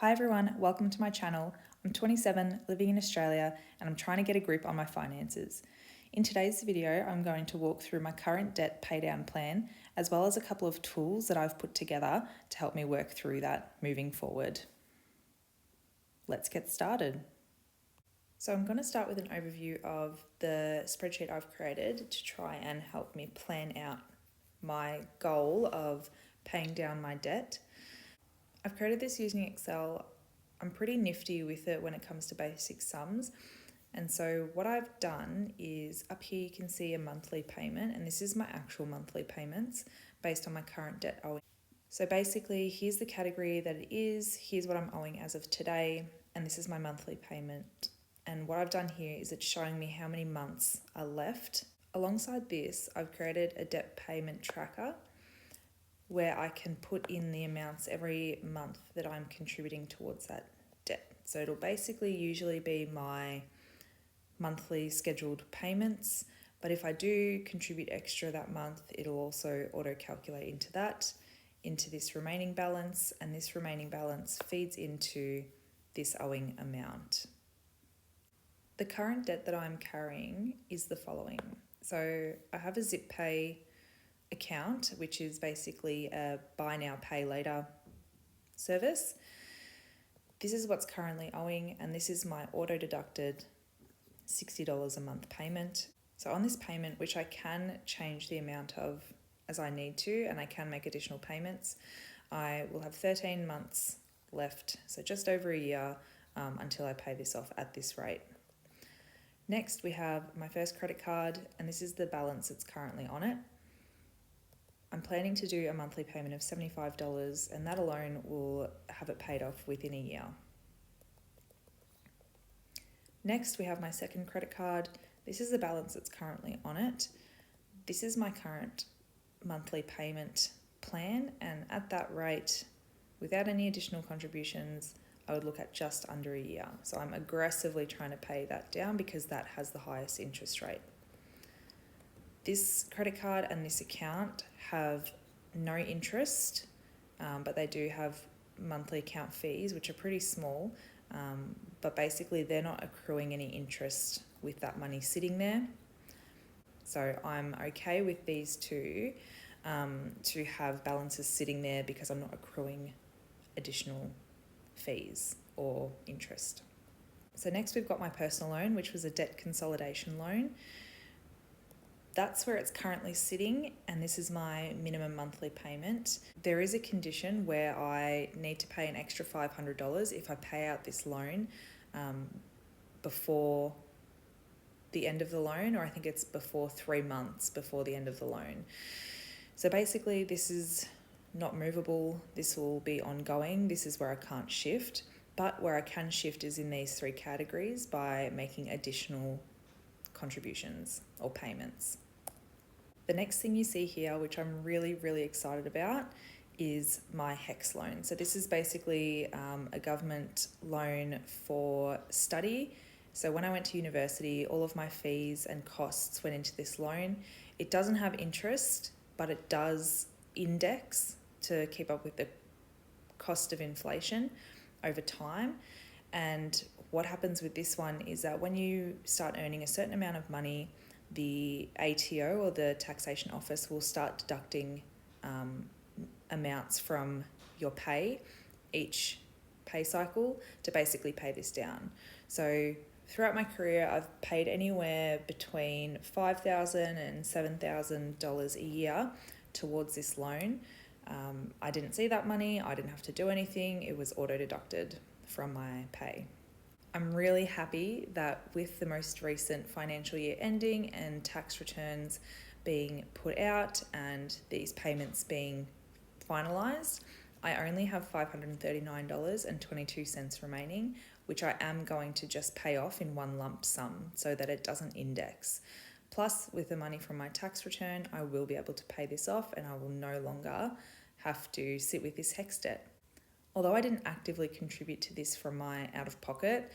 Hi everyone, welcome to my channel. I'm 27, living in Australia, and I'm trying to get a grip on my finances. In today's video, I'm going to walk through my current debt paydown plan, as well as a couple of tools that I've put together to help me work through that moving forward. Let's get started. So I'm going to start with an overview of the spreadsheet I've created to try and help me plan out my goal of paying down my debt. I've created this using Excel. I'm pretty nifty with it when it comes to basic sums. And so what I've done is up here you can see a monthly payment, and this is my actual monthly payments based on my current debt owing. So basically here's the category that it is, here's what I'm owing as of today, and this is my monthly payment. And what I've done here is it's showing me how many months are left. Alongside this, I've created a debt payment tracker where I can put in the amounts every month that I'm contributing towards that debt. So it'll basically usually be my monthly scheduled payments, but if I do contribute extra that month, it'll also auto-calculate into that, into this remaining balance, and this remaining balance feeds into this owing amount. The current debt that I'm carrying is the following. So I have a Zip Pay account, which is basically a buy now, pay later service. This is what's currently owing, and this is my auto-deducted $60 a month payment. So on this payment, which I can change the amount of as I need to, and I can make additional payments, I will have 13 months left, so just over a year until I pay this off at this rate. Next, we have my first credit card, and this is the balance that's currently on it. I'm planning to do a monthly payment of $75, and that alone will have it paid off within a year. Next, we have my second credit card. This is the balance that's currently on it. This is my current monthly payment plan, and at that rate, without any additional contributions, I would look at just under a year. So I'm aggressively trying to pay that down because that has the highest interest rate. This credit card and this account have no interest, but they do have monthly account fees, which are pretty small, but basically they're not accruing any interest with that money sitting there. So I'm okay with these two to have balances sitting there because I'm not accruing additional fees or interest. So next we've got my personal loan, which was a debt consolidation loan. That's where it's currently sitting, and this is my minimum monthly payment. There is a condition where I need to pay an extra $500 if I pay out this loan before the end of the loan, or I think it's before 3 months before the end of the loan. So basically this is not movable, this will be ongoing, this is where I can't shift, but where I can shift is in these three categories by making additional contributions or payments. The next thing you see here, which I'm really excited about, is my Hex Loan. So this is basically a government loan for study. So when I went to university, all of my fees and costs went into this loan. It doesn't have interest, but it does index to keep up with the cost of inflation over time. And what happens with this one is that when you start earning a certain amount of money, the ATO, or the taxation office, will start deducting amounts from your pay each pay cycle to basically pay this down. So throughout my career, I've paid anywhere between $5,000 and $7,000 a year towards this loan. I didn't see that money, I didn't have to do anything, it was auto-deducted from my pay. I'm really happy that with the most recent financial year ending and tax returns being put out and these payments being finalised, I only have $539.22 remaining, which I am going to just pay off in one lump sum so that it doesn't index. Plus, with the money from my tax return, I will be able to pay this off and I will no longer have to sit with this Hex debt. Although I didn't actively contribute to this from my out-of-pocket,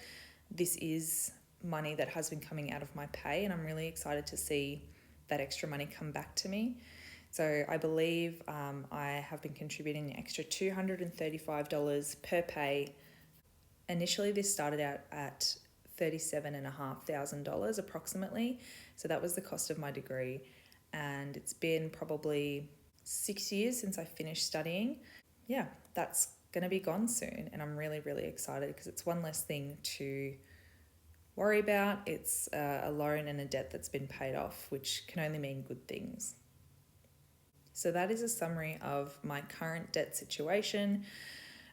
this is money that has been coming out of my pay, and I'm really excited to see that extra money come back to me. So I believe I have been contributing an extra $235 per pay Initially, this started out at $37,500 approximately. So that was the cost of my degree. And it's been probably 6 years since I finished studying. Yeah, that's going to be gone soon. And I'm really, really excited because it's one less thing to worry about. It's a loan and a debt that's been paid off, which can only mean good things. So that is a summary of my current debt situation,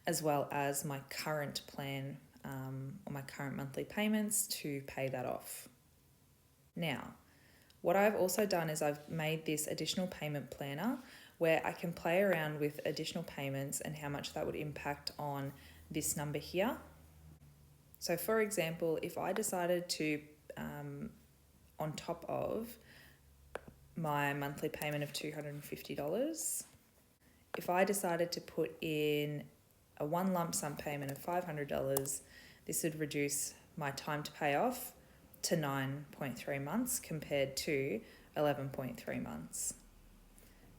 as well as my current plan or my current monthly payments to pay that off. Now, what I've also done is I've made this additional payment planner where I can play around with additional payments and how much that would impact on this number here. So for example, if I decided to, on top of my monthly payment of $250, if I decided to put in a one lump sum payment of $500, this would reduce my time to pay off to 9.3 months compared to 11.3 months.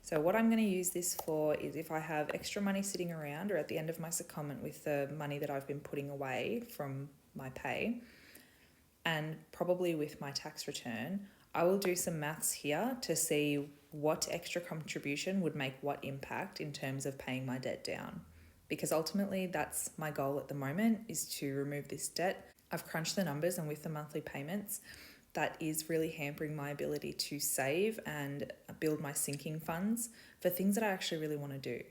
So what I'm going to use this for is if I have extra money sitting around or at the end of my secondment with the money that I've been putting away from my pay, and probably with my tax return, I will do some maths here to see what extra contribution would make what impact in terms of paying my debt down. Because ultimately that's my goal at the moment, is to remove this debt. I've crunched the numbers, and with the monthly payments, that is really hampering my ability to save and build my sinking funds for things that I actually really want to do.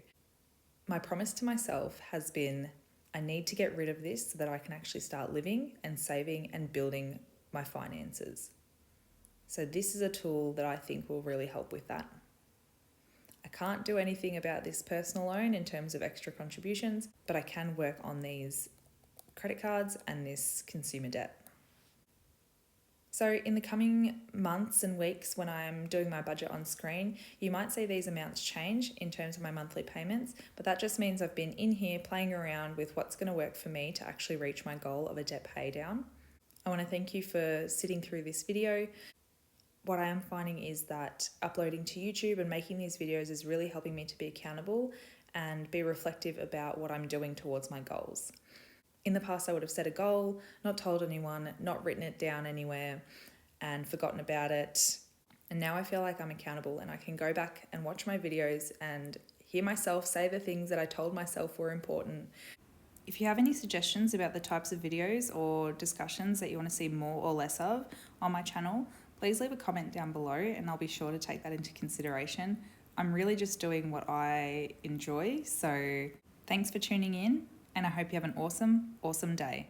My promise to myself has been I need to get rid of this so that I can actually start living and saving and building my finances. So this is a tool that I think will really help with that. I can't do anything about this personal loan in terms of extra contributions, but I can work on these credit cards and this consumer debt. So in the coming months and weeks when I'm doing my budget on screen, you might see these amounts change in terms of my monthly payments, but that just means I've been in here playing around with what's going to work for me to actually reach my goal of a debt pay down. I want to thank you for sitting through this video. What I am finding is that uploading to YouTube and making these videos is really helping me to be accountable and be reflective about what I'm doing towards my goals. In the past, I would have set a goal, not told anyone, not written it down anywhere, and forgotten about it. And now I feel like I'm accountable and I can go back and watch my videos and hear myself say the things that I told myself were important. If you have any suggestions about the types of videos or discussions that you want to see more or less of on my channel, please leave a comment down below and I'll be sure to take that into consideration. I'm really just doing what I enjoy, so thanks for tuning in, and I hope you have an awesome, awesome day.